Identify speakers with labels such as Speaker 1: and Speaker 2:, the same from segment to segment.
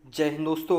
Speaker 1: जय हिंद दोस्तों।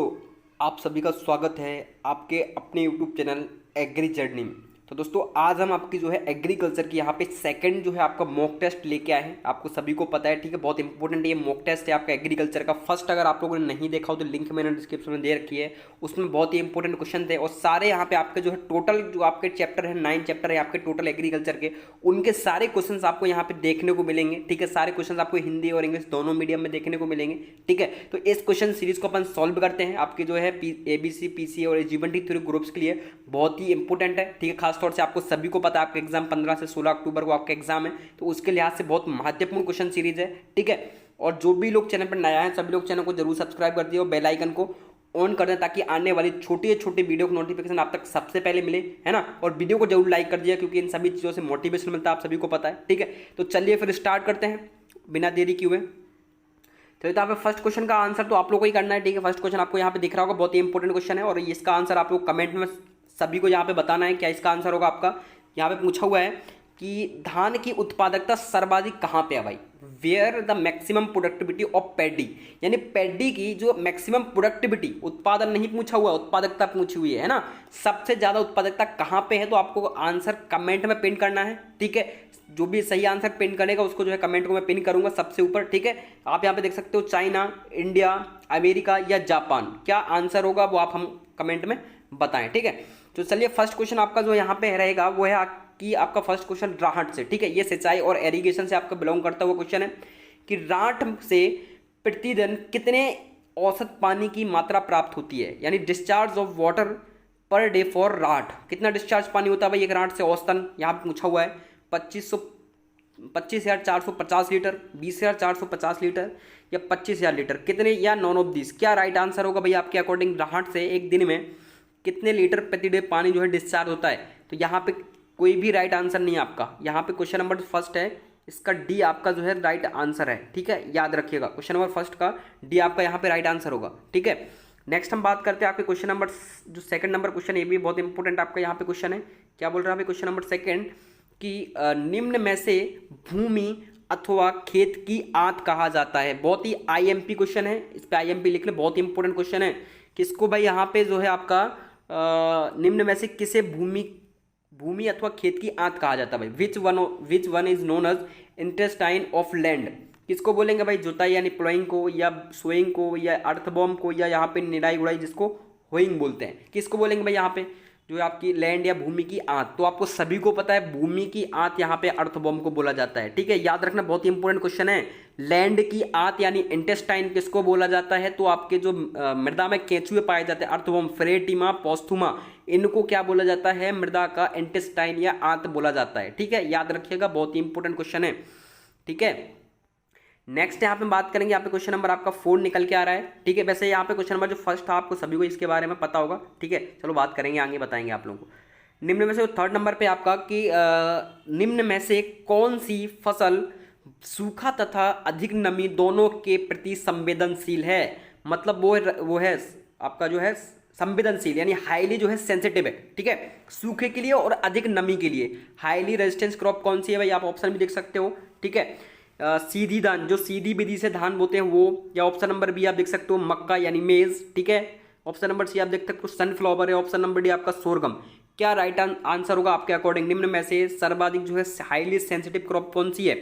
Speaker 1: आप सभी का स्वागत है आपके अपने YouTube चैनल एग्री जर्नी में। तो दोस्तों आज हम आपकी जो है एग्रीकल्चर की यहाँ पे सेकंड जो है आपका मॉक टेस्ट लेके आए हैं। आपको सभी को पता है, ठीक है, बहुत इंपॉर्टेंट ये मॉक टेस्ट है आपका एग्रीकल्चर का। फर्स्ट अगर आप लोगों ने नहीं देखा हो तो लिंक मैंने डिस्क्रिप्शन में दे रखी है, उसमें बहुत ही इंपॉर्टेंट क्वेश्चन थे और सारे यहाँ पे आपके जो है टोटल जो आपके चैप्टर है 9 चैप्टर है आपके टोटल एग्रीकल्चर के, उनके सारे क्वेश्चन आपको यहाँ पे देखने को मिलेंगे। ठीक है, सारे क्वेश्चन आपको हिंदी और इंग्लिश दोनों मीडियम में देखने को मिलेंगे। ठीक है, तो इस क्वेश्चन सीरीज को अपन सॉल्व करते हैं आपके जो है ABC PC और जीवन थ्योरी ग्रुप्स के लिए बहुत ही इंपॉर्टेंट है। ठीक है, खासतौर से आपको सभी को पता है आपका एग्जाम 15 से 16 अक्टूबर को आपका एग्जाम है, तो उसके लिहाज से बहुत महत्वपूर्ण क्वेश्चन सीरीज है। ठीक है, और जो भी लोग चैनल पर नया है सभी लोग चैनल को जरूर सब्सक्राइब कर दिए और बेल आइकन को ऑन कर दें ताकि आने वाली छोटी छोटी वीडियो को नोटिफिकेशन आप तक सबसे पहले मिले, है ना। और वीडियो को जरूर लाइक कर दिया क्योंकि इन सभी चीज़ों से मोटिवेशन मिलता है, आप सभी को पता है। ठीक है, तो चलिए फिर स्टार्ट करते हैं बिना देरी किए हुए। तो यहाँ पे फर्स्ट क्वेश्चन का आंसर तो आप लोगों को ही करना है। ठीक है, फर्स्ट क्वेश्चन आपको यहाँ पे दिख रहा होगा, बहुत ही इंपॉर्टेंट क्वेश्चन है और इसका आंसर आप लोग कमेंट में सभी को यहाँ पे बताना है क्या इसका आंसर होगा आपका। यहाँ पे पूछा हुआ है कि धान की उत्पादकता सर्वाधिक कहाँ पे है भाई, where the maximum productivity of paddy, यानी पैडी की जो मैक्सिमम प्रोडक्टिविटी, उत्पादन नहीं पूछा हुआ, उत्पादकता पूछी हुई है ना, सबसे ज्यादा उत्पादकता कहाँ पे है, तो आपको आंसर कमेंट में पिन करना है। ठीक है, जो भी सही आंसर पिन करेगा उसको जो है कमेंट को मैं पिन करूंगा सबसे ऊपर। ठीक है, आप यहाँ पे देख सकते हो चाइना, इंडिया, अमेरिका या जापान, क्या आंसर होगा वो आप हम कमेंट में बताएं। ठीक है, तो चलिए फर्स्ट क्वेश्चन आपका जो यहाँ पे रहेगा वो है कि आपका फर्स्ट क्वेश्चन राहट से। ठीक है, ये सिंचाई और एरीगेशन से आपका बिलोंग करता हुआ क्वेश्चन है कि राहट से प्रतिदिन कितने औसत पानी की मात्रा प्राप्त होती है, यानी discharge of water per day for राहट, कितना डिस्चार्ज पानी होता है भाई एक राहट से औसतन। यहाँ पे पूछा हुआ है 25,450 लीटर, 20,450 लीटर या 25,000 लीटर, कितने या नॉन ऑफ दिस, क्या राइट आंसर होगा भाई आपके अकॉर्डिंग राहट से एक दिन में कितने लीटर प्रति डे पानी जो है डिस्चार्ज होता है। तो यहाँ पे कोई भी राइट आंसर नहीं है आपका, यहाँ पे क्वेश्चन नंबर फर्स्ट है इसका डी आपका जो है राइट आंसर है। ठीक है, याद रखिएगा क्वेश्चन नंबर फर्स्ट का डी आपका यहाँ पे राइट आंसर होगा। ठीक है, नेक्स्ट हम बात करते हैं आपके क्वेश्चन नंबर जो सेकंड नंबर क्वेश्चन, ये भी बहुत इंपॉर्टेंट आपका यहाँ पे क्वेश्चन है। क्या बोल रहा है क्वेश्चन नंबर सेकंड कि निम्न में से भूमि अथवा खेत की आंत कहा जाता है। बहुत ही IMP क्वेश्चन है, इस पे IMP लिख ले, बहुत ही इंपॉर्टेंट क्वेश्चन है। किसको भाई यहाँ पे जो है आपका निम्न में से किसे भूमि अथवा खेत की आंत कहा जाता है भाई, which one is known as intestine of land, किसको बोलेंगे भाई, जुताई यानी प्लोइंग को या सोइंग को या अर्थबॉम्ब को या यहाँ पे निराई गुड़ाई जिसको होइंग बोलते हैं, किसको बोलेंगे भाई यहाँ पे जो आपकी लैंड या भूमि की आंत। तो आपको सभी को पता है भूमि की आंत यहाँ पे अर्थबॉम्ब को बोला जाता है। ठीक है, याद रखना बहुत ही इंपॉर्टेंट क्वेश्चन है। लैंड की आंत यानी इंटेस्टाइन किसको बोला जाता है, तो आपके जो मृदा में केंचुए पाए जाते हैं अर्थबॉम्ब, फ्रेटिमा, पोस्थुमा, इनको क्या बोला जाता है, मृदा का इंटेस्टाइन या आंत बोला जाता है। ठीक है, याद रखिएगा बहुत ही इंपॉर्टेंट क्वेश्चन है। ठीक है, नेक्स्ट यहाँ पे बात करेंगे, यहाँ पे क्वेश्चन नंबर आपका 4 निकल के आ रहा है। ठीक है, वैसे यहाँ पे क्वेश्चन नंबर जो फर्स्ट था आपको सभी को इसके बारे में पता होगा। ठीक है, चलो बात करेंगे आगे, बताएंगे आप लोगों को। निम्न में से थर्ड नंबर पे आपका कि निम्न में से कौन सी फसल सूखा तथा अधिक नमी दोनों के प्रति संवेदनशील है, मतलब वो है आपका जो है संवेदनशील यानी हाईली जो है सेंसिटिव है। ठीक है, सूखे के लिए और अधिक नमी के लिए हाईली रेजिस्टेंस क्रॉप कौन सी है भाई, आप ऑप्शन भी देख सकते हो। ठीक है, सीधी धान, जो सीधी विधि से धान बोते हैं वो, या ऑप्शन नंबर बी आप देख सकते हो मक्का यानी मेज। ठीक है, ऑप्शन नंबर सी आप देख सकते हो सनफ्लावर है, ऑप्शन नंबर डी आपका सोरगम। क्या राइट आंसर होगा आपके अकॉर्डिंग, निम्न में से सर्वाधिक जो है हाईली सेंसिटिव क्रॉप कौन सी है।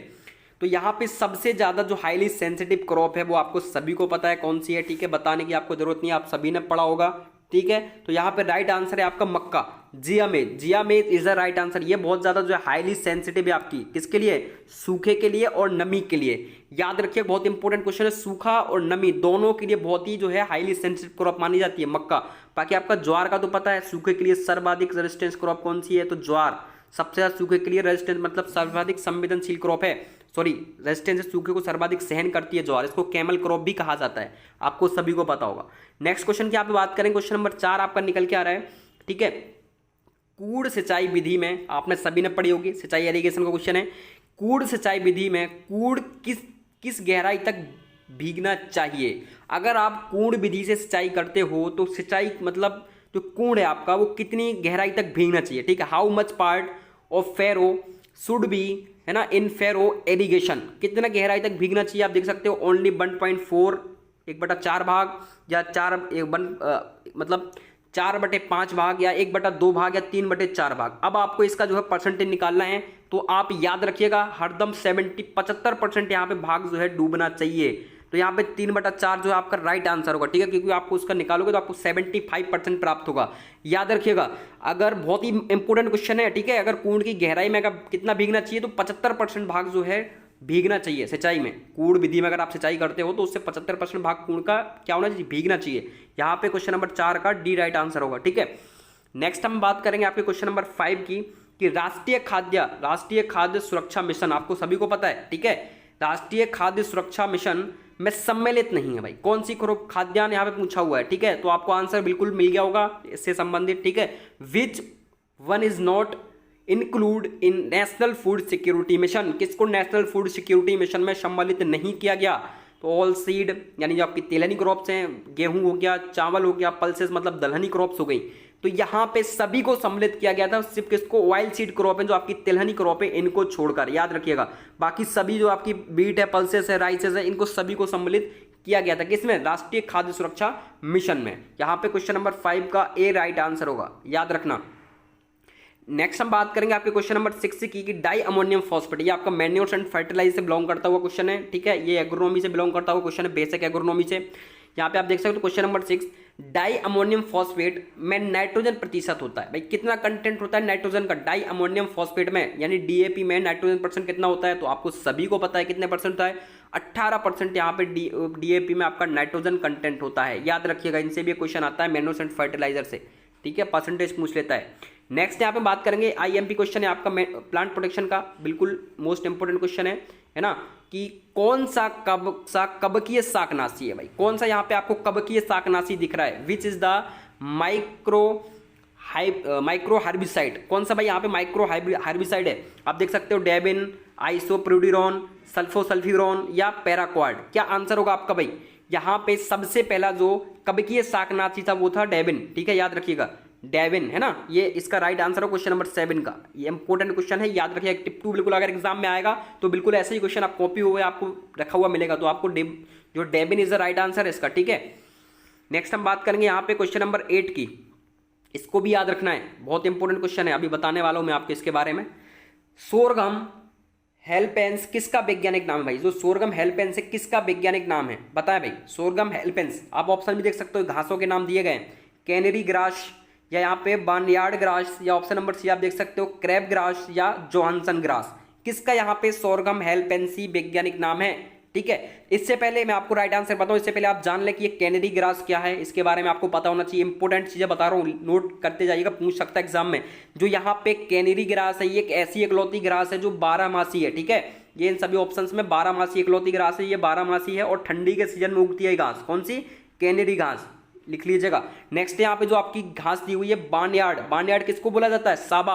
Speaker 1: तो यहाँ पे सबसे ज्यादा जो हाईली सेंसिटिव क्रॉप है वो आपको सभी को पता है कौन सी है। ठीक है, बताने की आपको जरूरत नहीं है, आप सभी ने पढ़ा होगा। ठीक है, तो यहाँ पे राइट आंसर है आपका मक्का, जियामेज इज द राइट आंसर। ये बहुत ज्यादा जो है हाईली सेंसिटिव है आपकी, किसके लिए, सूखे के लिए और नमी के लिए। याद रखिए बहुत इंपॉर्टेंट क्वेश्चन है, सूखा और नमी दोनों के लिए बहुत ही जो है हाईली सेंसिटिव क्रॉप मानी जाती है मक्का। बाकी आपका ज्वार का तो पता है, सूखे के लिए सर्वाधिक रेजिस्टेंस क्रॉप कौन सी है, तो ज्वार सबसे ज्यादा सूखे के लिए रेजिस्टेंस मतलब सर्वाधिक संवेदनशील क्रॉप है, सॉरी रेजिस्टेंस सूखे को सर्वाधिक सहन करती है ज्वार, इसको कैमल क्रॉप भी कहा जाता है, आपको सभी को पता होगा। नेक्स्ट क्वेश्चन की आप बात करें, क्वेश्चन नंबर 4 आपका निकल के आ रहा है। ठीक है, कूड़ सिंचाई विधि में आपने सभी ने पढ़ी होगी, सिंचाई एरीगेशन का क्वेश्चन है। कूड़ सिंचाई विधि में कूड़ किस गहराई तक भीगना चाहिए। अगर आप कूड़ विधि से सिंचाई करते हो तो सिंचाई मतलब जो कूड़ है आपका वो कितनी गहराई तक भीगना चाहिए। ठीक है, how much part of furrow should be, है ना, इन फेरो एरीगेशन, कितना गहराई तक भीगना चाहिए आप देख सकते हो, ओनली 1.4 1/4 भाग या मतलब 4/5 भाग या 1/2 भाग या 3/4 भाग। अब आपको इसका जो है परसेंटेज निकालना है, तो आप याद रखिएगा हरदम 75% यहाँ पे भाग जो है डूबना चाहिए। तो यहाँ पे 3/4 जो है आपका राइट आंसर होगा, ठीक है, क्योंकि आपको उसका निकालोगे तो आपको 75% प्राप्त होगा। याद रखिएगा, अगर बहुत ही इंपॉर्टेंट क्वेश्चन है, ठीक है, अगर कुंड की गहराई में अगर कितना भीगना चाहिए तो 75% भाग जो है भीगना चाहिए सिंचाई में। कूड़ विधि में अगर आप सिंचाई करते हो तो उससे 75% भाग कूड़ का क्या होना चाहिए, भीगना चाहिए। यहाँ पे क्वेश्चन नंबर 4 का डी राइट आंसर होगा, ठीक है। नेक्स्ट हम बात करेंगे आपके क्वेश्चन नंबर 5 की, कि राष्ट्रीय खाद्य सुरक्षा मिशन आपको सभी को पता है, ठीक है, राष्ट्रीय खाद्य सुरक्षा मिशन में सम्मिलित नहीं है भाई कौन सी खाद्यान्न, यहाँ पे पूछा हुआ है, ठीक है। तो आपको आंसर बिल्कुल मिल गया होगा इससे संबंधित, ठीक है। विच one is not include in national food security mission, किसको नेशनल फूड सिक्योरिटी मिशन में सम्मिलित नहीं किया गया, तो ऑल सीड यानी जो आपकी तिलहनी क्रॉप्स हैं, गेहूं हो गया, चावल हो गया, पल्सेस मतलब दलहनी क्रॉप्स हो गई, तो यहाँ पे सभी को सम्मिलित किया गया था, सिर्फ किसको, ऑयल सीड क्रॉप है जो आपकी तिलहनी क्रॉप है इनको छोड़कर, याद रखिएगा। बाकी सभी जो आपकी बीट है, पल्सेस है, राइसेस है, इनको सभी को सम्मिलित किया गया था किसमें, राष्ट्रीय खाद्य सुरक्षा मिशन में। यहाँ पे क्वेश्चन नंबर 5 का ए राइट आंसर होगा, याद रखना। नेक्स्ट हम बात करेंगे आपके क्वेश्चन नंबर 6 की, डाई अमोनियम फॉस्फेट, ये आपका मैन्योर्स एंड फर्टिलाइजर से बिलोंग करता हुआ क्वेश्चन है, ठीक है, ये एग्रोनॉमी से बिलोंग करता हुआ क्वेश्चन है, बेसिक एग्रोनॉमी से। यहाँ पे आप देख सकते हो question number 6, di ammonium phosphate में नाइट्रोजन प्रतिशत होता है, भाई कितना कंटेंट होता है नाइट्रोजन का डाई अमोनियम फॉस्फेट में, यानी डीएपी में नाइट्रोजन परसेंट कितना होता है, तो आपको सभी को पता है कितने परसेंट होता है, 18% यहाँ पे डीएपी में आपका नाइट्रोजन कंटेंट होता है, याद रखिएगा। इनसे भी क्वेश्चन आता है मैन्योर्स एंड फर्टिलाइजर से, ठीक है, परसेंटेज पूछ लेता है। नेक्स्ट यहाँ पे बात करेंगे आईएमपी क्वेश्चन है आपका प्लांट प्रोटेक्शन का, बिल्कुल मोस्ट इंपोर्टेंट क्वेश्चन है ना, कि कौन सा कवकीय शाकनाशी है भाई, कौन सा यहाँ पे आपको कवकीय शाकनाशी दिख रहा है, which is the micro herbicide, कौन सा भाई यहाँ पे माइक्रो हार्बिसाइड है, आप देख सकते हो डेबिन, आइसोप्रोड्यूरॉन, सल्फोसल्फ्यूरॉन या पैराक्वाड, क्या आंसर होगा आपका भाई। यहाँ पे सबसे पहला जो कवकीय शाकनाशी था वो था डेबिन, ठीक है, याद रखिएगा, डेविन है ना, ये इसका राइट आंसर है क्वेश्चन नंबर 7 का। ये इंपॉर्टेंट क्वेश्चन है, याद रखिएगा, टिप 2 बिल्कुल अगर एग्जाम में आएगा तो बिल्कुल ऐसे ही क्वेश्चन आप कॉपी हुए आपको रखा हुआ मिलेगा, तो आपको जो डेविन इज द राइट आंसर है इसका, ठीक है। नेक्स्ट हम बात करेंगे यहाँ पे क्वेश्चन नंबर 8 की, इसको भी याद रखना है, बहुत इंपॉर्टेंट क्वेश्चन है, अभी बताने वाला हूँ मैं आपको इसके बारे में। सोरगम हेल्पेंस किसका वैज्ञानिक नाम है भाई, जो सोरगम हेल्पेंस है किसका वैज्ञानिक नाम है, बताया भाई। सोरगम हेल्पेंस, आप ऑप्शन भी देख सकते हो, घासों के नाम दिए गए, कैनरी ग्रास या यहाँ पे बार्नयार्ड ग्रास, या ऑप्शन नंबर सी आप देख सकते हो क्रैब ग्रास या जोहानसन ग्रास, किसका यहाँ पे सोरगम हेल्पेंसी वैज्ञानिक नाम है, ठीक है। इससे पहले मैं आपको राइट आंसर बताऊं, इससे पहले आप जान लें कि ये कैनरी ग्रास क्या है, इसके बारे में आपको पता होना चाहिए, इंपॉर्टेंट चीजें बता रहा हूँ, नोट करते जाइएगा, पूछ सकता है एग्जाम में। जो यहाँ पे कैनरी ग्रास है, ये एक ऐसी इकलौती ग्रास है जो 12 मासी है, ठीक है, ये इन सभी ऑप्शंस में 12 मासी इकलौती ग्रास है, ये 12 मासी है और ठंडी के सीजन में उगती है घास, कौन सी, कैनरी घास, लिख लीजिएगा। नेक्स्ट यहाँ पे जो आपकी घास दी हुई है बार्नयार्ड किसको बोला जाता है, साबा,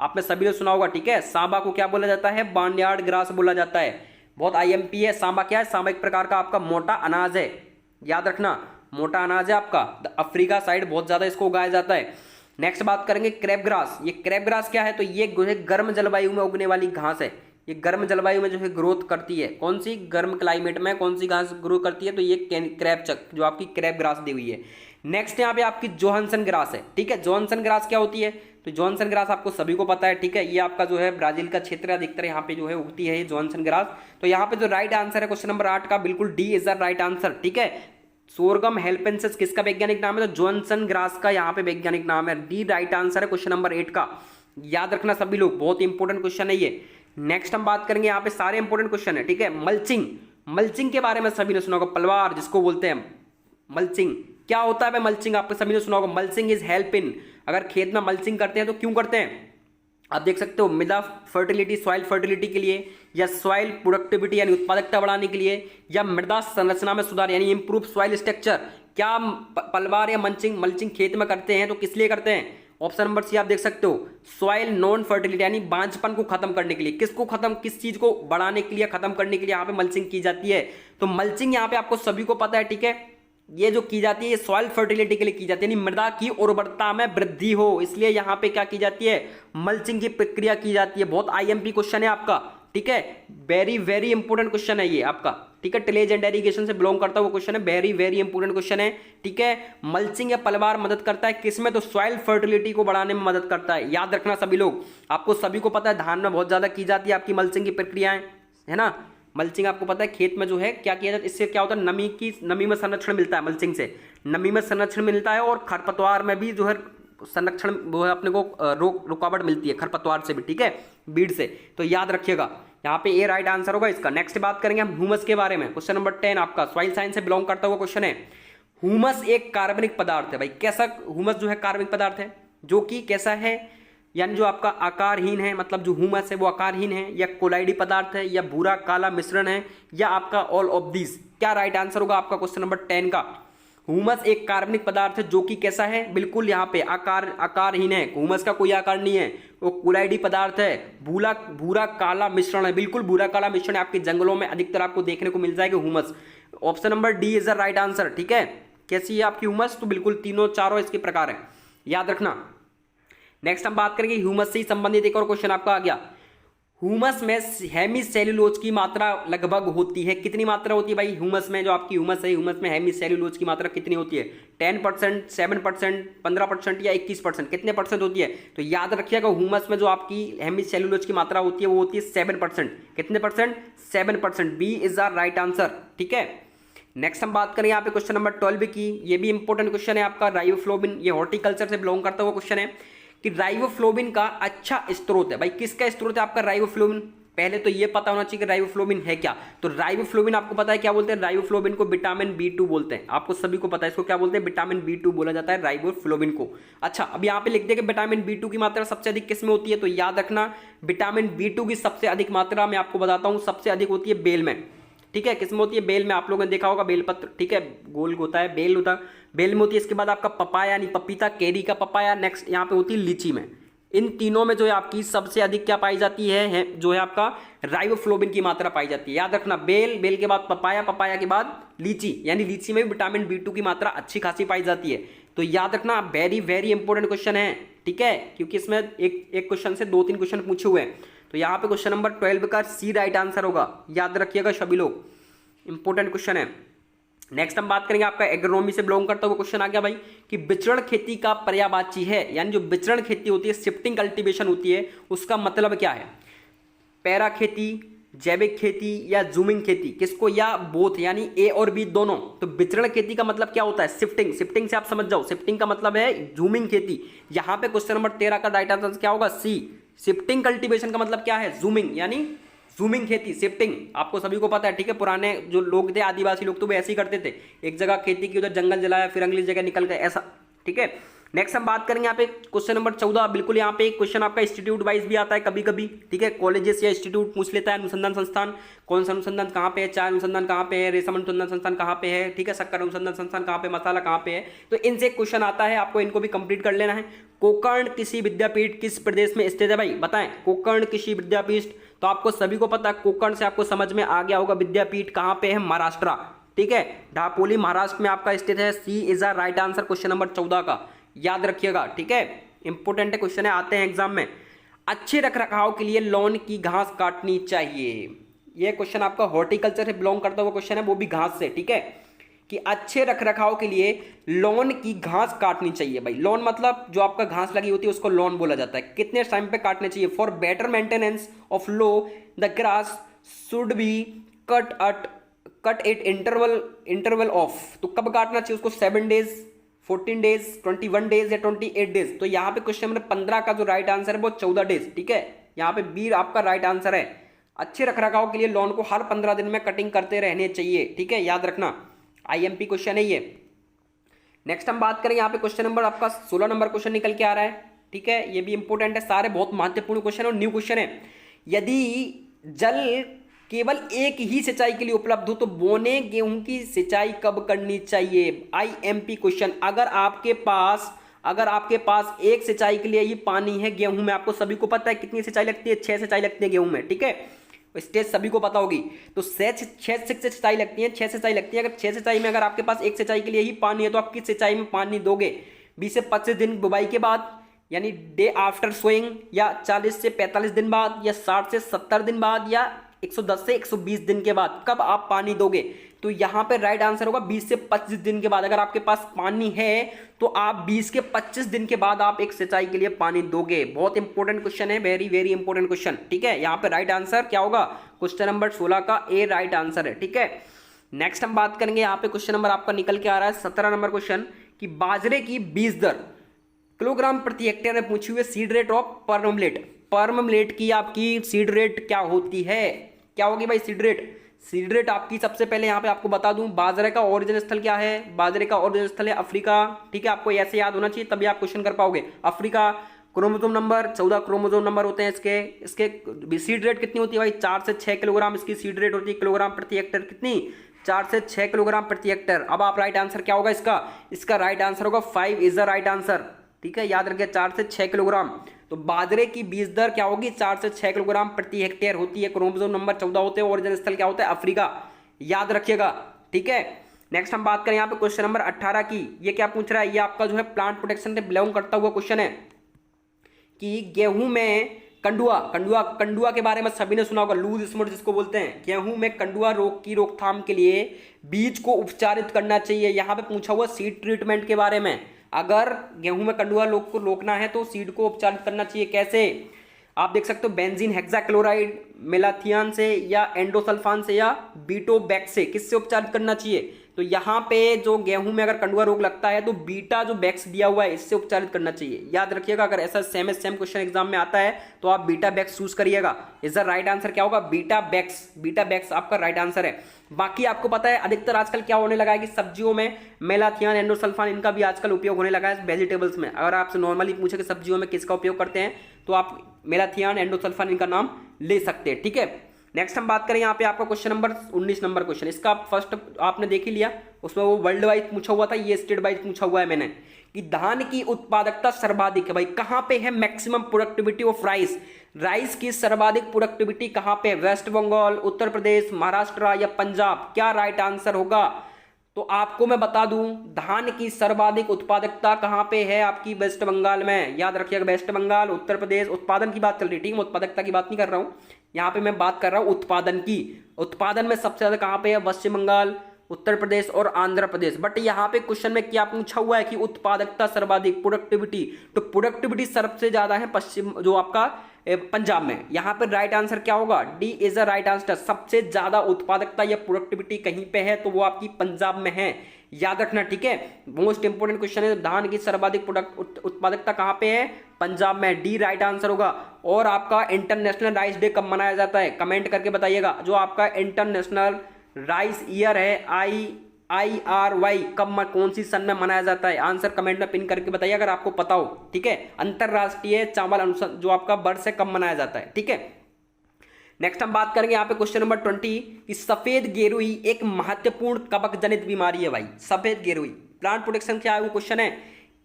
Speaker 1: आपने सभी ने सुना होगा, ठीक है, साबा को क्या बोला जाता है, बार्नयार्ड ग्रास बोला जाता है, बहुत आईएमपी है। सांबा क्या है, सांबा एक प्रकार का आपका मोटा अनाज है, याद रखना, मोटा अनाज है आपका, अफ्रीका साइड बहुत ज्यादा इसको उगाया जाता है। नेक्स्ट बात करेंगे क्रैब ग्रास, ये क्रैब ग्रास क्या है, तो ये गर्म जलवायु में उगने वाली घास है, ये गर्म जलवायु में जो है ग्रोथ करती है, कौन सी, गर्म क्लाइमेट में कौन सी घास ग्रो करती है, तो ये क्रैब जो आपकी क्रैब ग्रास दी हुई है। नेक्स्ट यहाँ पे आपकी जोहानसन ग्रास है, ठीक है, जोहानसन ग्रास क्या होती है, तो जोहानसन ग्रास आपको सभी को पता है, ठीक है, ये आपका जो है ब्राजील का क्षेत्र अधिकतर यहाँ पे जो है उगती है ये जोहानसन ग्रास। तो यहाँ पे जो राइट आंसर है क्वेश्चन नंबर 8 का, बिल्कुल D is the right answer, ठीक है। सोरगम हेल्पेंसिस किसका वैज्ञानिक नाम है, तो जोहानसन ग्रास का यहाँ पे वैज्ञानिक नाम है, डी राइट आंसर है क्वेश्चन नंबर 8 का, याद रखना सभी लोग, बहुत इंपॉर्टेंट क्वेश्चन है ये। नेक्स्ट हम बात करेंगे, यहाँ पे सारे इंपॉर्टेंट क्वेश्चन है, ठीक है। मल्चिंग के बारे में सभी ने सुना होगा, पलवार जिसको बोलते हैं, मल्चिंग क्या होता है भाई, मल्चिंग आपको सभी ने सुना होगा, मल्चिंग इज हेल्प इन, अगर खेत में मल्चिंग करते हैं तो क्यों करते हैं, आप देख सकते हो, मृदा फर्टिलिटी, सॉइल फर्टिलिटी के लिए, या सॉइल प्रोडक्टिविटी यानी उत्पादकता बढ़ाने के लिए, या मृदा संरचना में सुधार यानी इंप्रूव सॉइल स्ट्रक्चर। क्या पलवार या मल्चिंग खेत में करते हैं तो किस लिए करते हैं, ऑप्शन नंबर सी आप देख सकते हो, सॉइल नॉन फर्टिलिटी यानी बांझपन को खत्म करने के लिए, किस चीज को बढ़ाने के लिए, खत्म करने के लिए यहाँ पे मल्चिंग की जाती है। तो मल्चिंग यहाँ पे आपको सभी को पता है, ठीक है, ये जो की जाती है ये सॉइल फर्टिलिटी के लिए की जाती है, यानी मृदा की उर्वरता में वृद्धि हो, इसलिए यहाँ पे क्या की जाती है, मल्चिंग की प्रक्रिया की जाती है। बहुत आईएमपी क्वेश्चन है आपका, ठीक है, वेरी वेरी इंपॉर्टेंट क्वेश्चन है ये आपका। ठीक है, टिलेज एंड इरिगेशन से बिलोंग करता है वो क्वेश्चन है, वेरी वेरी इंपोर्टेंट क्वेश्चन है। ठीक है, मल्चिंग या पलवार मदद करता है किसमें, तो सॉइल फर्टिलिटी को बढ़ाने में मदद करता है। याद रखना सभी लोग, आपको सभी को पता है धान में बहुत ज्यादा की जाती है आपकी मल्चिंग की प्रक्रियाएं, है ना। मल्चिंग आपको पता है खेत में जो है क्या किया जाता है, इससे क्या होता है, नमी में संरक्षण मिलता है, मल्चिंग से नमी में संरक्षण मिलता है, और खरपतवार में भी जो है संरक्षण वो है अपने को रुकावट मिलती है खरपतवार से भी, ठीक है, बीड से। तो याद रखिएगा, यहाँ पे ए राइट आंसर होगा इसका। नेक्स्ट बात करेंगे हम ह्यूमस के बारे में। क्वेश्चन नंबर 10 आपका सॉइल साइंस से बिलोंग करता हुआ क्वेश्चन है। ह्यूमस एक कार्बनिक पदार्थ है भाई, कैसा ह्यूमस जो है कार्बनिक पदार्थ है, जो कि कैसा है, यानी जो आपका आकारहीन है, मतलब जो ह्यूमस है वो आकारहीन है, या कोलाइडी पदार्थ है, या भूरा काला मिश्रण है, या आपका ऑल ऑफ दीज। क्या राइट आंसर होगा आपका क्वेश्चन नंबर 10 का। ह्यूमस एक कार्बनिक पदार्थ है जो कि कैसा है, बिल्कुल यहाँ पे आकारहीन है, ह्यूमस का कोई आकार नहीं है, वो कोलाइडी पदार्थ है, भूरा काला मिश्रण है, बिल्कुल भूरा काला मिश्रण है, आपके जंगलों में अधिकतर आपको देखने को मिल जाएगा humus. Option number D is the right answer. ठीक है, कैसी है आपकी ह्यूमस, तो बिल्कुल तीनों चारों इसके प्रकार है, याद रखना। नेक्स्ट हम बात करेंगे ह्यूमस से संबंधित एक और क्वेश्चन आपका आ गया। ह्यूमस में हेमीसेल्यूलोज की मात्रा लगभग होती है, कितनी मात्रा होती है भाई ह्यूमस में, जो आपकी ह्यूमस है, ह्यूमस में हेमीसेल्यूलोज की मात्रा कितनी होती है, 10%, 7%, 15% या 21%, कितने परसेंट होती है, तो याद रखिएगा ह्यूमस में जो आपकी हेमीसेल्यूलोज की मात्रा होती है वो होती है 7%। कितने percent, 7%। B is the right answer. ठीक है, नेक्स्ट हम बात करें यहाँ पे क्वेश्चन नंबर 12 की, ये भी इंपॉर्टेंट क्वेश्चन है आपका, राइबोफ्लोविन, ये हॉर्टिकल्चर से बिलोंग करता हुआ क्वेश्चन है कि राइबोफ्लोविन का अच्छा स्रोत है भाई, किसका स्रोत है आपका राइबोफ्लोविन। पहले तो ये पता होना चाहिए कि राइबोफ्लोविन है क्या, तो राइबोफ्लोविन आपको पता है क्या बोलते हैं, राइबोफ्लोविन को विटामिन B2 बोलते हैं, आपको सभी को पता है इसको क्या बोलते हैं, विटामिन B2 बोला जाता है राइबोफ्लोविन को। अच्छा, अब यहाँ पे लिख दे कि विटामिन B2 की मात्रा सबसे अधिक किसमें होती है, तो याद रखना विटामिन B2 की सबसे अधिक मात्रा मैं आपको बताता हूँ, सबसे अधिक होती है बेल में। ठीक है, किसमें होती है, बेल में, आप लोगों ने देखा होगा बेलपत्र, ठीक है, गोल होता है, बेल होता है, बेल में होती है। इसके बाद आपका पपाया यानी पपीता, केरी का पपाया, नेक्स्ट यहाँ पे होती है लीची में। इन तीनों में जो है आपकी सबसे अधिक क्या पाई जाती है जो है आपका राइबोफ्लोविन की मात्रा पाई जाती है। याद रखना, बेल के बाद पपाया, पपाया के बाद लीची, यानी लीची में भी विटामिन B2 की मात्रा अच्छी खासी पाई जाती है। तो याद रखना, वेरी वेरी इंपॉर्टेंट क्वेश्चन है। ठीक है, क्योंकि इसमें एक क्वेश्चन से 2-3 क्वेश्चन पूछे हुए हैं, तो यहाँ पे क्वेश्चन नंबर 12 का सी राइट आंसर होगा, याद रखिएगा सभी लोग, इंपॉर्टेंट क्वेश्चन है। नेक्स्ट हम बात करेंगे आपका एग्रोनॉमी से बिलोंग करता हुआ क्वेश्चन आ गया भाई कि विचरण खेती का पर्यायवाची है, यानी जो विचरण खेती होती है, शिफ्टिंग कल्टीवेशन होती है, उसका मतलब क्या है, पैरा खेती, जैविक खेती या जूमिंग खेती, किसको, या बोथ, यानी ए और बी दोनों। तो विचरण खेती का मतलब क्या होता है, शिफ्टिंग, शिफ्टिंग से आप समझ जाओ, शिफ्टिंग का मतलब है जूमिंग खेती। यहाँ पे क्वेश्चन नंबर 13 का राइट आंसर क्या होगा, सी। शिफ्टिंग कल्टीवेशन का मतलब क्या है, जूमिंग, यानी जूमिंग खेती, शिफ्टिंग, आपको सभी को पता है। ठीक है, पुराने जो लोग थे आदिवासी लोग तो वो ऐसे ही करते थे, एक जगह खेती की, उधर जंगल जलाया, फिर अगली जगह निकल गए, ऐसा। ठीक है, नेक्स्ट हम बात करेंगे यहाँ पे क्वेश्चन नंबर 14, बिल्कुल यहाँ पे एक क्वेश्चन आपका इंस्टीट्यूट वाइज भी आता है कभी कभी। ठीक है, कॉलेजेस या इंस्टीट्यूट पूछ लेता है, अनुसंधान संस्थान कौन सा अनुसंधान कहाँ पे है, चाय अनुसंधान कहाँ पे है, रेशम अनुसंधान संस्थान कहाँ पे है, ठीक है, शक्कर अनुसंधान संस्थान कहाँ पे, मसाला कहाँ पे है, तो इनसे क्वेश्चन आता है, आपको इनको भी कंप्लीट कर लेना है। कोकर्ण कृषि विद्यापीठ किस प्रदेश में स्थित है भाई, बताएं, कोकर्ण कृषि विद्यापीठ, तो आपको सभी को पता है, कोकर्ण से आपको समझ में आ गया होगा, विद्यापीठ कहाँ पे है, महाराष्ट्र। ठीक है, ढापोली महाराष्ट्र में आपका स्थित है, C is the right answer question number 14 का, याद रखिएगा। ठीक है, इंपोर्टेंट क्वेश्चन है, आते हैं एग्जाम में। अच्छे रखरखाव के लिए लॉन की घास काटनी चाहिए, यह क्वेश्चन आपका हॉर्टिकल्चर से बिलोंग करता हुआ क्वेश्चन है, वो भी घास से। ठीक है, कि अच्छे रखरखाव के लिए लॉन की घास काटनी चाहिए भाई, लॉन मतलब जो आपका घास लगी होती है उसको लॉन बोला जाता है। कितने टाइम पे काटने चाहिए, for better maintenance of low the grass should be cut it interval of, तो कब काटना चाहिए उसको, 7 डेज, 14 डेज, 21 डेज या 28 डेज। तो यहाँ पे क्वेश्चन नंबर 15 का जो राइट आंसर है वो 14 डेज। ठीक है, यहाँ पे बी आपका राइट आंसर है। अच्छे रखरखाव के लिए लॉन को हर 15 दिन में कटिंग करते रहने चाहिए। ठीक है, याद रखना, IMP क्वेश्चन है ये। नेक्स्ट हम बात करें यहाँ पे क्वेश्चन नंबर आपका 16 नंबर क्वेश्चन निकल के आ रहा है। ठीक है, ये भी इंपॉर्टेंट है, सारे बहुत महत्वपूर्ण क्वेश्चन और न्यू क्वेश्चन है। यदि जल केवल एक ही सिंचाई के लिए उपलब्ध हो तो बोने गेहूं की सिंचाई कब करनी चाहिए, IMP क्वेश्चन। अगर आपके पास एक सिंचाई के लिए ही पानी है गेहूं में, आपको सभी को पता है कितनी सिंचाई लगती है, 6 सिंचाई लगती है गेहूं में। ठीक है, स्टेज सभी को पता होगी, तो 6 सिंचाई लगती है, 6 सिंचाई लगती है। अगर 6 सिंचाई में अगर आपके पास एक सिंचाई के लिए ही पानी है तो आप किस सिंचाई में पानी दोगे, 20 से 25 दिन बुवाई के बाद, यानी डे आफ्टर सोइंग, या 40 से 45 दिन बाद, या 60 से 70 दिन बाद, या 110 से 120 दिन के बाद कब आप पानी दोगे? तो यहाँ पे राइट आंसर होगा 20 से 25 दिन के बाद। अगर आपके पास पानी है तो आप 20 के 25 दिन के बाद आप एक सिंचाई के लिए पानी दोगे। बहुत इंपॉर्टेंट क्वेश्चन है, वेरी वेरी इंपॉर्टेंट क्वेश्चन। ठीक है, यहाँ पे राइट आंसर क्या होगा? क्वेश्चन नंबर 16 का ए राइट आंसर है। ठीक है, नेक्स्ट हम बात करेंगे, यहाँ पे क्वेश्चन नंबर आपका निकल के आ रहा है 17 नंबर क्वेश्चन, कि बाजरे की बीज दर किलोग्राम प्रति हेक्टेयर में पूछी हुई seed rate of pearl millet. Pearl millet की आपकी सीड रेट क्या होती है? क्या होगी भाई सीड रेट? सीड रेट आपकी, सबसे पहले यहाँ पे आपको बता दूं, बाजरे का ओरिजिन स्थल क्या है? बाजरे का ओरिजिन स्थल है अफ्रीका। ठीक है, आपको ऐसे याद होना चाहिए तभी आप क्वेश्चन कर पाओगे। Africa, chromosome number 14 chromosome number होते हैं इसके सीड रेट कितनी होती है भाई? 4 से 6 किलोग्राम इसकी सीड रेट होती है, किलोग्राम प्रति हेक्टेयर कितनी? 4 से 6 किलोग्राम प्रति हेक्टेयर। अब आप राइट आंसर क्या होगा इसका राइट आंसर होगा 5 इज द राइट आंसर। ठीक है, याद रखिए 4 से 6 किलोग्राम। तो बाजरे की बीज दर क्या होगी? 4 से 6 किलोग्राम प्रति हेक्टेयर होती है। क्रोमोसोम नंबर 14 होते हैं, ओरिजिन स्थल क्या होता है? अफ्रीका। याद रखिएगा। ठीक है, नेक्स्ट हम बात करें यहाँ पे क्वेश्चन नंबर 18 की। ये क्या पूछ रहा है? ये आपका जो है प्लांट प्रोटेक्शन से बिलोंग करता हुआ क्वेश्चन है कि गेहूं में कंडुआ के बारे में सभी ने सुना होगा, लूज स्मोट जिसको बोलते हैं। गेहूं में कंडुआ रोग की रोकथाम के लिए बीज को उपचारित करना चाहिए। यहाँ पे पूछा हुआ सीड ट्रीटमेंट के बारे में। अगर गेहूं में कंडुआ रोग को रोकना है तो सीड को उपचारित करना चाहिए। कैसे? आप देख सकते हो, बेंजीन हेक्साक्लोराइड, मेलाथियान से या एंडोसल्फान से या बीटोबैक्स से। किससे उपचारित करना चाहिए? तो यहाँ पे जो गेहूं में अगर कंडुआ रोग लगता है तो बीटा जो बैक्स दिया हुआ है इससे उपचारित करना चाहिए। याद रखिएगा, अगर ऐसा सेम क्वेश्चन एग्जाम में आता है तो आप बीटा बैक्स चूज करिएगा। इज द राइट आंसर क्या होगा? बीटा बैक्स आपका राइट आंसर है। बाकी आपको पता है अधिकतर आजकल क्या होने लगा है कि सब्जियों में मेलाथियान, एंडोसल्फान इनका भी आजकल उपयोग होने लगा है वेजिटेबल्स में। अगर आपसे नॉर्मली पूछे कि सब्जियों में किसका उपयोग करते हैं तो आप मेलाथियान, एंडोसल्फान इनका नाम ले सकते हैं। ठीक है, नेक्स्ट हम बात करें यहाँ पे आपका क्वेश्चन नंबर 19 नंबर क्वेश्चन। इसका फर्स्ट आपने देख ही लिया, उसमें वो वर्ल्ड वाइज पूछा हुआ था, ये स्टेट वाइज पूछा हुआ है मैंने, कि धान की उत्पादकता सर्वाधिक है भाई कहां पे है? मैक्सिमम प्रोडक्टिविटी ऑफ राइस की सर्वाधिक प्रोडक्टिविटी कहां पे? वेस्ट बंगाल, उत्तर प्रदेश, महाराष्ट्र या पंजाब? क्या राइट आंसर होगा? तो आपको मैं बता दूं, धान की सर्वाधिक उत्पादकता कहां पे है? आपकी वेस्ट बंगाल में। याद रखिएगा, वेस्ट बंगाल, उत्तर प्रदेश। उत्पादन की बात चल रही है, ठीक है, उत्पादकता की बात नहीं कर रहा हूं। यहाँ पे मैं बात कर रहा हूं उत्पादन की। उत्पादन में सबसे ज्यादा कहां पे है? पश्चिम बंगाल, उत्तर प्रदेश और आंध्र प्रदेश। बट यहाँ पे क्वेश्चन में क्या पूछा हुआ है कि उत्पादकता सर्वाधिक, प्रोडक्टिविटी, तो प्रोडक्टिविटी सबसे ज्यादा है पश्चिम जो आपका पंजाब में। यहाँ पे राइट आंसर क्या होगा? D is a right answer. सबसे ज्यादा उत्पादकता या प्रोडक्टिविटी कहीं पे है तो वो आपकी पंजाब में है। याद रखना, ठीक है, मोस्ट इंपोर्टेंट क्वेश्चन है। धान की सर्वाधिक उत्पादकता कहां पे है? पंजाब में। डी राइट आंसर होगा। और आपका इंटरनेशनल राइस डे कब मनाया जाता है? कमेंट करके बताइएगा। जो आपका इंटरनेशनल राइस ईयर है, IRY, कौन सी सन में मनाया जाता है? आंसर कमेंट में पिन करके बताइए अगर आपको पता हो। ठीक है, अंतरराष्ट्रीय चावल अनुसंधान जो आपका वर्ष है कब मनाया जाता है? ठीक है, नेक्स्ट हम बात करेंगे यहाँ पे क्वेश्चन नंबर 20 कि सफेद गेरुई एक महत्वपूर्ण कवक जनित बीमारी है भाई। सफेद गेरुई प्लांट प्रोटेक्शन क्या है वो क्वेश्चन है,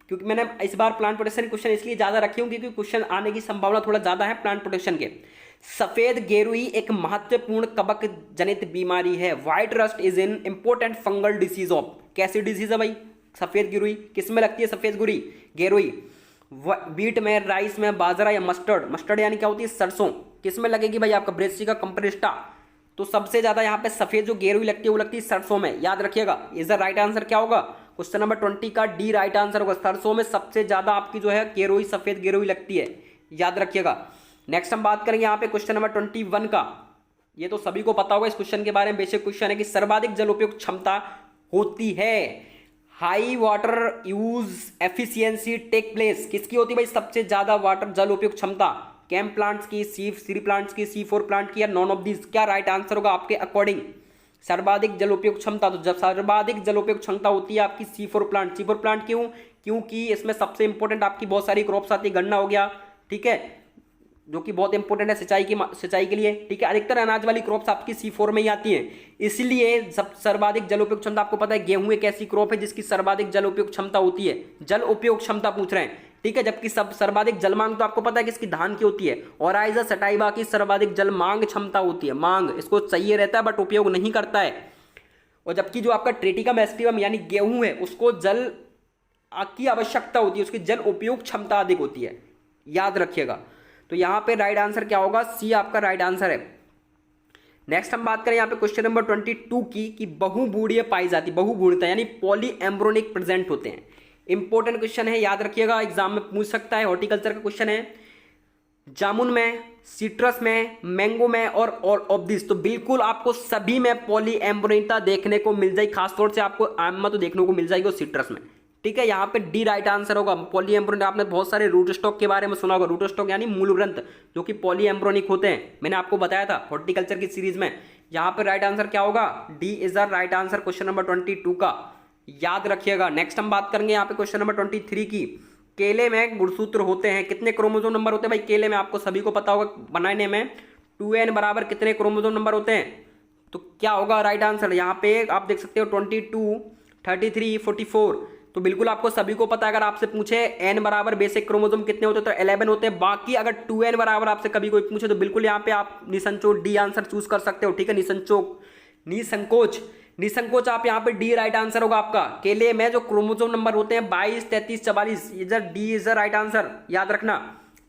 Speaker 1: क्योंकि मैंने इस बार प्लांट प्रोटेक्शन क्वेश्चन इसलिए ज्यादा रखे होंगे क्योंकि क्वेश्चन आने की संभावना थोड़ा ज्यादा है प्लांट प्रोटेक्शन के। सफेद गेरुई एक महत्वपूर्ण कवक जनित बीमारी है। White rust is in important fungal disease of. कैसी डिसीज है भाई सफेद गेरुई? किस में लगती है सफेद गेरुई? व्हीट में, राइस में, बाजरा या मस्टर्ड यानी क्या होती है? सरसों। किस में लगेगी भाई? आपका ब्रेसिका कंप्रेस्टा। तो सबसे ज्यादा यहाँ पे सफेद जो गेरुई लगती है वो लगती है सरसों में। याद रखिएगा, इज द राइट आंसर क्या होगा? क्वेश्चन नंबर 20 का डी राइट आंसर होगा। सरसों में सबसे ज्यादा आपकी जो है गेरुई, सफेद गेरुई लगती है। याद रखिएगा। नेक्स्ट हम बात करेंगे यहाँ पे क्वेश्चन नंबर 21 का। ये तो सभी को पता होगा इस क्वेश्चन के बारे में, बेसिक क्वेश्चन है कि सर्वाधिक जल उपयोग क्षमता होती है। High water use efficiency take place किसकी होती है भाई? सबसे ज्यादा वाटर जल उपयोग क्षमता कैम प्लांट्स की, सी प्लांट्स की, C4 प्लांट की या नॉन ऑफ दिस? क्या राइट आंसर होगा आपके अकॉर्डिंग? सर्वाधिक जल उपयोग क्षमता, तो जब सर्वाधिक जल उपयोग क्षमता होती है आपकी C4 प्लांट। क्यों? क्योंकि इसमें सबसे इंपॉर्टेंट आपकी बहुत सारी क्रॉप्स आती है। गन्ना हो गया, ठीक है, जो कि बहुत इंपॉर्टेंट है सिंचाई के लिए। ठीक है, अधिकतर अनाज वाली क्रॉप्स आपकी C4 में ही आती हैं, इसलिए सब सर्वाधिक जल उपयोग क्षमता। आपको पता है गेहूं एक ऐसी क्रॉप है जिसकी सर्वाधिक जल उपयोग क्षमता होती है। जल उपयोग क्षमता पूछ रहे हैं, ठीक है, जबकि सब सर्वाधिक जल मांग तो आपको पता है किसकी? धान की होती है। और आइजा सटाइवा की सर्वाधिक जल मांग क्षमता होती है। मांग इसको चाहिए रहता है बट उपयोग नहीं करता है। और जबकि जो आपका ट्रेटिकम एस्टिवम यानी गेहूं है उसको जल की आवश्यकता होती है, उसकी जल उपयोग क्षमता अधिक होती है। याद रखिएगा। तो यहां पे राइट आंसर क्या होगा? सी आपका राइट आंसर है। नेक्स्ट हम बात करें यहाँ पे क्वेश्चन नंबर 22 की कि बहुभुणीय पाई जाती, बहुभुणिता यानी पॉली एम्ब्रोनिक प्रेजेंट होते हैं। इंपॉर्टेंट क्वेश्चन है, याद रखिएगा, एग्जाम में पूछ सकता है, हॉर्टिकल्चर का क्वेश्चन है। जामुन में, सिट्रस में, मैंगो में और ऑफ दिस, तो बिल्कुल आपको सभी में पॉली एम्ब्रोनिता देखने को मिल जाएगी। खासतौर से आपको आम में तो देखने को मिल जाएगी और सिट्रस में, ठीक है। यहाँ पे डी राइट आंसर होगा। पॉली एम्ब्रोनिक, आपने बहुत सारे रूट स्टॉक के बारे में सुना होगा। रूट स्टॉक यानी मूल ग्रंथ जो कि पॉली एम्ब्रोनिक होते हैं, मैंने आपको बताया था हॉर्टिकल्चर की सीरीज में। यहाँ पे राइट आंसर क्या होगा, D is the right answer question number 22 का, याद रखिएगा। नेक्स्ट हम बात करेंगे यहाँ पे क्वेश्चन नंबर 23 की। केले में गुणसूत्र होते हैं, कितने क्रोमोसोम नंबर होते हैं भाई केले में, आपको सभी को पता होगा बनाने में 2n बराबर कितने क्रोमोसोम नंबर होते हैं, तो क्या होगा राइट आंसर। यहाँ पे आप देख सकते हो 22, 33, 44, तो बिल्कुल आपको सभी को पता है। अगर आपसे पूछे n बराबर बेसिक क्रोमोसोम कितने होते हैं तो 11 होते हैं। बाकी अगर 2n बराबर आपसे कभी कोई पूछे तो बिल्कुल यहाँ पे आप निसंकोच डी आंसर चूज कर सकते हो, ठीक है। निसंकोच आप यहाँ पे डी राइट आंसर होगा आपका। केले में जो क्रोमोसोम नंबर होते हैं 22, 33, 44, इधर D is the right answer, याद रखना,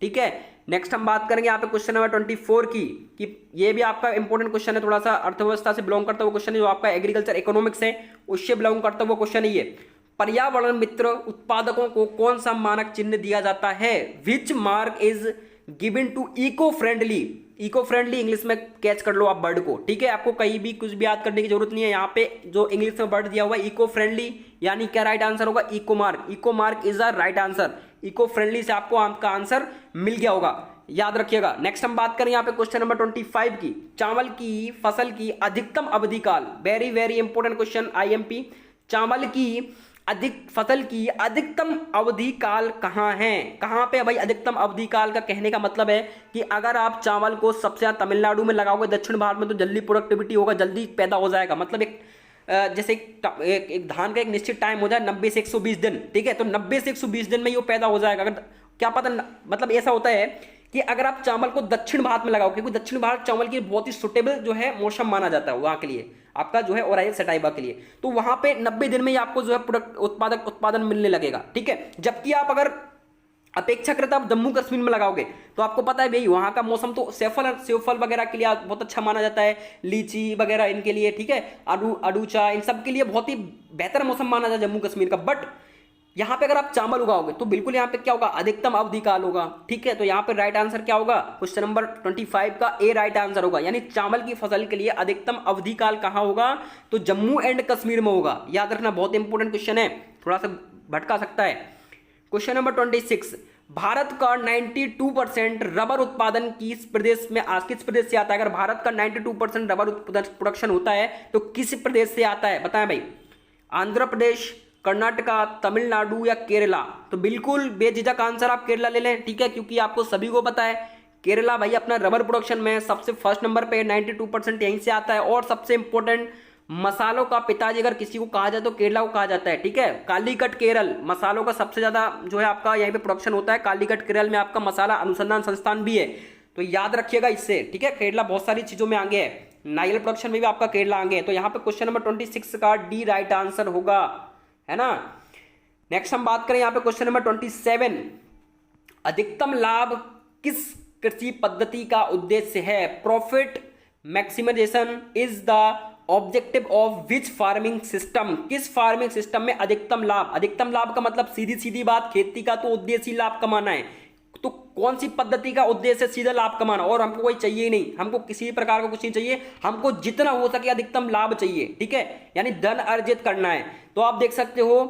Speaker 1: ठीक है। नेक्स्ट हम बात करेंगे यहाँ पे क्वेश्चन नंबर 24 की कि ये भी आपका इंपॉर्टेंट क्वेश्चन है, थोड़ा सा अर्थव्यवस्था से बिलोंग करता हुआ क्वेश्चन है, जो आपका एग्रीकल्चर इकोनॉमिक्स है उससे बिलोंग करता हुआ क्वेश्चन है ये। पर्यावरण मित्र उत्पादकों को कौन सा मानक चिन्ह दिया जाता है, which mark is given to eco friendly. Eco friendly English में कैच कर लो आप वर्ड को, ठीक है। आपको कहीं भी कुछ भी याद करने की जरूरत नहीं है। यहाँ पे जो इंग्लिश में वर्ड दिया हुआ है इको फ्रेंडली, यानी क्या राइट आंसर होगा, eco mark. Eco mark is the right answer. Eco friendly से आपको आपका आंसर मिल गया होगा, याद रखिएगा। नेक्स्ट हम बात करें यहाँ पे क्वेश्चन नंबर 25 की। चावल की फसल की अधिकतम अवधि काल, very very important question IMP. चावल की फसल की अधिकतम अवधि काल कहाँ है, कहाँ पे भाई अधिकतम अवधि काल का कहने का मतलब है कि अगर आप चावल को सबसे ज्यादा तमिलनाडु में लगाओगे, दक्षिण भारत में, तो जल्दी प्रोडक्टिविटी होगा, जल्दी पैदा हो जाएगा। मतलब जैसे एक धान का एक निश्चित टाइम हो जाए 90 से 120 दिन, ठीक है, तो 90 से 120 दिन में ये पैदा हो जाएगा। अगर क्या पता, मतलब ऐसा होता है कि अगर आप चावल को दक्षिण भारत में लगाओ, क्योंकि दक्षिण भारत चावल की बहुत ही सुटेबल जो है मौसम माना जाता है वहां के लिए, आपका जो है ओराइल सटाइवा के लिए, तो वहां पे 90 दिन में ही आपको जो है प्रोडक्ट उत्पादन मिलने लगेगा, ठीक है। जबकि आप अगर अपेक्षाकृत आप जम्मू कश्मीर में लगाओगे तो आपको पता है भाई वहां का मौसम तो सेवफल वगैरह के लिए बहुत अच्छा माना जाता है, लीची वगैरह इनके लिए, ठीक है, अडूचा, इन सब के लिए बहुत ही बेहतर मौसम माना जाता है जम्मू कश्मीर का। बट यहाँ पे अगर आप चावल उगाओगे तो बिल्कुल यहाँ पे क्या होगा, अधिकतम अवधि काल होगा, ठीक है। तो यहाँ पे राइट आंसर क्या होगा, क्वेश्चन नंबर 25 का ए राइट आंसर होगा। यानी चावल की फसल के लिए अधिकतम अवधि काल कहाँ होगा, तो जम्मू एंड कश्मीर में होगा, याद रखना, बहुत इंपॉर्टेंट क्वेश्चन है, थोड़ा सा भटका सकता है। क्वेश्चन नंबर 26, भारत का 92% रबर उत्पादन किस प्रदेश से आता है। अगर भारत का 92% रबर प्रोडक्शन होता है तो किस प्रदेश से आता है, बताएं भाई, आंध्र प्रदेश, कर्नाटका, तमिलनाडु या केरला। तो बिल्कुल बेझिझक आंसर आप केरला ले लें, ठीक है, क्योंकि आपको सभी को पता है केरला भाई अपना रबर प्रोडक्शन में सबसे फर्स्ट नंबर पे 92% यहीं से आता है। और सबसे इंपॉर्टेंट, मसालों का पिताजी अगर किसी को कहा जाए तो केरला को कहा जाता है, ठीक है। कालीकट केरल, मसालों का सबसे ज्यादा जो है आपका यहीं पे प्रोडक्शन होता है। कालीकट केरल में आपका मसाला अनुसंधान संस्थान भी है, तो याद रखिएगा इससे, ठीक है। केरला बहुत सारी चीजों में आगे है, नारियल प्रोडक्शन में भी आपका केरला आगे है। तो यहाँ पे क्वेश्चन नंबर 26 का डी राइट आंसर होगा, है ना। नेक्स्ट हम बात करें यहाँ पे क्वेश्चन नंबर 27, अधिकतम लाभ किस कृषि पद्धति का उद्देश्य है। Profit maximisation is the objective of which farming system. किस फार्मिंग सिस्टम में अधिकतम लाभ, अधिकतम लाभ का मतलब सीधी सीधी बात, खेती का तो उद्देश्य ही लाभ कमाना है, तो कौन सी पद्धति का उद्देश्य सीधा लाभ कमाना। और हमको कोई चाहिए ही नहीं, हमको किसी प्रकार का कुछ नहीं चाहिए, हमको जितना हो सके अधिकतम लाभ चाहिए, ठीक है, यानी धन अर्जित करना है। तो आप देख सकते हो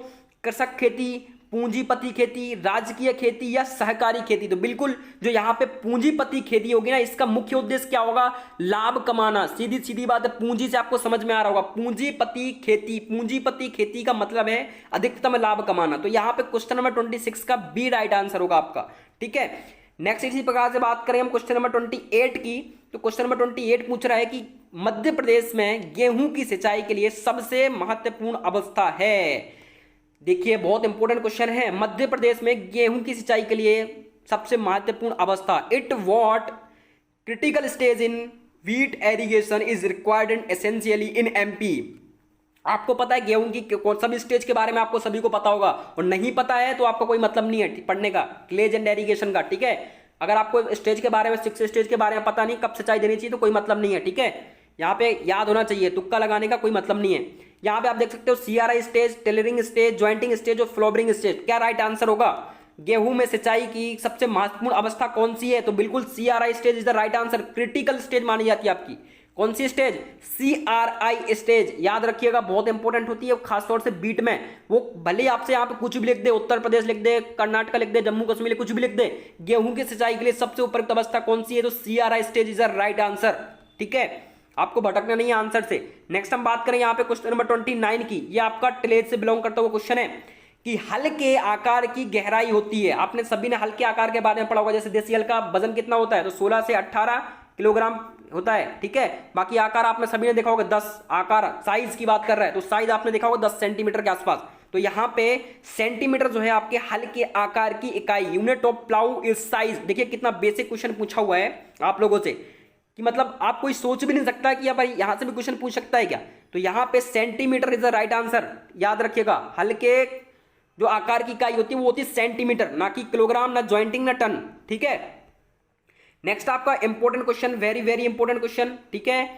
Speaker 1: कृषक खेती, पूंजीपति खेती, राजकीय खेती या सहकारी खेती। तो बिल्कुल जो यहाँ पे पूंजीपति खेती होगी ना, इसका मुख्य उद्देश्य क्या होगा, लाभ कमाना, सीधी सीधी बात है। पूंजी से आपको समझ में आ रहा होगा, पूंजीपति खेती का मतलब है अधिकतम लाभ कमाना। तो यहाँ पे क्वेश्चन नंबर 26 का बी राइट आंसर होगा आपका, ठीक है। नेक्स्ट इसी प्रकार से बात करें हम क्वेश्चन नंबर 28 की, तो क्वेश्चन नंबर 28 पूछ रहा है कि मध्य प्रदेश में गेहूं की सिंचाई के लिए सबसे महत्वपूर्ण अवस्था है। देखिए बहुत इंपॉर्टेंट क्वेश्चन है, मध्य प्रदेश में गेहूं की सिंचाई के लिए सबसे महत्वपूर्ण अवस्था, it what critical stage in wheat irrigation is required essentially in MP. आपको पता है गेहूं की कौन सा भी स्टेज के बारे में आपको सभी को पता होगा, और नहीं पता है तो आपको कोई मतलब नहीं है पढ़ने का, क्लेज एंड एरीगेशन का, ठीक है। अगर आपको स्टेज के बारे में 6 स्टेज के बारे में पता नहीं कब सिंचाई देनी चाहिए तो कोई मतलब नहीं है, ठीक है। यहाँ पे याद होना चाहिए, तुक्का लगाने का कोई मतलब नहीं है। यहाँ पे आप देख सकते हो CRI stage, tailoring stage, jointing stage और फ्लोबरिंग स्टेज। क्या राइट आंसर होगा? गेहूं में सिंचाई की सबसे महत्वपूर्ण अवस्था कौन सी है? तो बिल्कुल CRI stage is the right answer. Critical stage मानी जाती है आपकी। कौन सी स्टेज? CRI stage. याद रखिएगा, बहुत इंपॉर्टेंट होती है खासतौर से बीट में। वो भले ही आपसे यहाँ पे कुछ भी लिख दे, उत्तर प्रदेश लिख दे, कर्नाटक लिख दे, जम्मू कश्मीर कुछ भी लिख दे, गेहूं की सिंचाई के लिए सबसे उपयुक्त अवस्था कौन सी है? तो CRI stage is the right answer. ठीक है, आपको भटकना नहीं है आंसर से। नेक्स्ट हम बात करें यहाँ पे क्वेश्चन नंबर 29 की। ये आपका टिलेज से बिलोंग करता हुआ क्वेश्चन है कि हल के आकार की गहराई होती है। आपने सभी ने हल के आकार के बारे में पढ़ा होगा। जैसे देसी हल का वजन कितना होता है? तो 16 से 18 किलोग्राम होता है। ठीक है, बाकी आकार आपने सभी ने देखा होगा 10। आकार साइज की बात कर रहा है तो साइज आपने देखा होगा 10 सेंटीमीटर के आसपास। तो यहाँ पे सेंटीमीटर जो है आपके हल के आकार की इकाई, unit of plough is size. देखिए कितना बेसिक क्वेश्चन पूछा हुआ है आप लोगों से कि मतलब आप कोई सोच भी नहीं सकता कि भाई यहां से भी क्वेश्चन पूछ सकता है क्या। तो यहां पे centimetre is the right answer. याद रखिएगा, हल के जो आकार की इकाई होती है वो होती है सेंटीमीटर, ना कि किलोग्राम, ना ज्वाइंटिंग, ना टन। ठीक है, नेक्स्ट आपका important question, very very important question. ठीक है,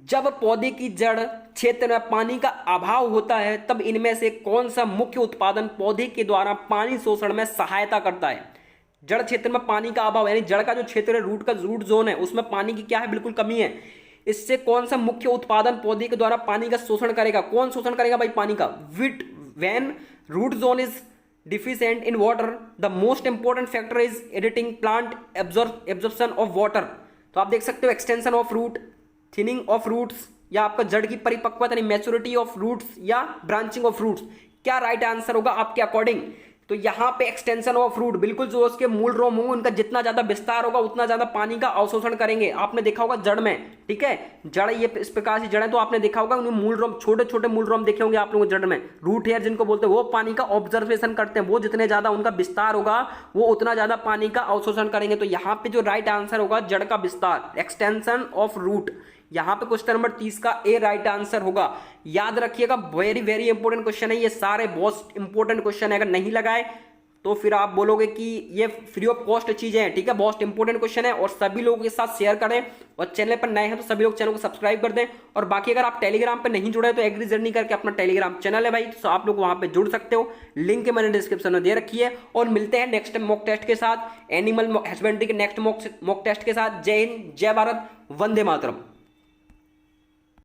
Speaker 1: जब पौधे की जड़ क्षेत्र में पानी का अभाव होता है तब इनमें से कौन सा मुख्य उत्पादन पौधे के द्वारा पानी शोषण में सहायता करता है? जड़ क्षेत्र में पानी का अभाव, यानी जड़ का जो क्षेत्र है, रूट जोन है, उसमें पानी की क्या है? बिल्कुल कमी है। इससे कौन सा मुख्य उत्पादन पौधे के द्वारा पानी का शोषण करेगा? कौन शोषण करेगा भाई पानी का? With when root zone is deficient in water, the most important factor is editing plant absorption of water। तो आप देख सकते हो extension of root, thinning of roots, या आपका जड़ की परिपक्वता यानी मैच्योरिटी ऑफ रूट्स, या ब्रांचिंग ऑफ रूट्स। क्या राइट आंसर होगा आपके अकॉर्डिंग? तो यहाँ पे एक्सटेंशन ऑफ रूट, बिल्कुल जो उसके मूल रोम होंगे उनका जितना ज्यादा विस्तार होगा उतना ज्यादा पानी का अवशोषण करेंगे। आपने देखा होगा जड़ में, ठीक है, जड़ ये इस प्रकार से जड़ है तो आपने देखा होगा उन्हें मूल रोम, छोटे छोटे मूल रोम देखे होंगे आप लोगों जड़ में, रूट हेयर जिनको बोलते हैं, वो पानी का ऑब्जर्वेशन करते हैं। वो जितने ज्यादा उनका विस्तार होगा वो उतना ज्यादा पानी का अवशोषण करेंगे। तो यहाँ पे जो राइट आंसर होगा जड़ का विस्तार, एक्सटेंशन ऑफ रूट। यहाँ पे क्वेश्चन नंबर 30 का ए राइट आंसर होगा। याद रखिएगा, वेरी वेरी इंपॉर्टेंट क्वेश्चन है ये, सारे बहुत इंपॉर्टेंट क्वेश्चन है। अगर नहीं लगाए तो फिर आप बोलोगे कि ये फ्री ऑफ कॉस्ट चीजें हैं। ठीक है, बहुत इंपॉर्टेंट क्वेश्चन है और सभी लोगों के साथ शेयर करें। और चैनल पर नए हैं तो सभी लोग चैनल को सब्सक्राइब कर दें। और बाकी अगर आप टेलीग्राम पे नहीं जुड़े तो एग्री जर्नी करके अपना टेलीग्राम चैनल है भाई, तो आप लोग वहां पे जुड़ सकते हो। लिंक मैंने डिस्क्रिप्शन में दे रखी है। और मिलते हैं नेक्स्ट मॉक टेस्ट के साथ, एनिमल हस्बेंड्री के नेक्स्ट मॉक टेस्ट के साथ। जय हिंद, जय भारत, वंदे मातरम।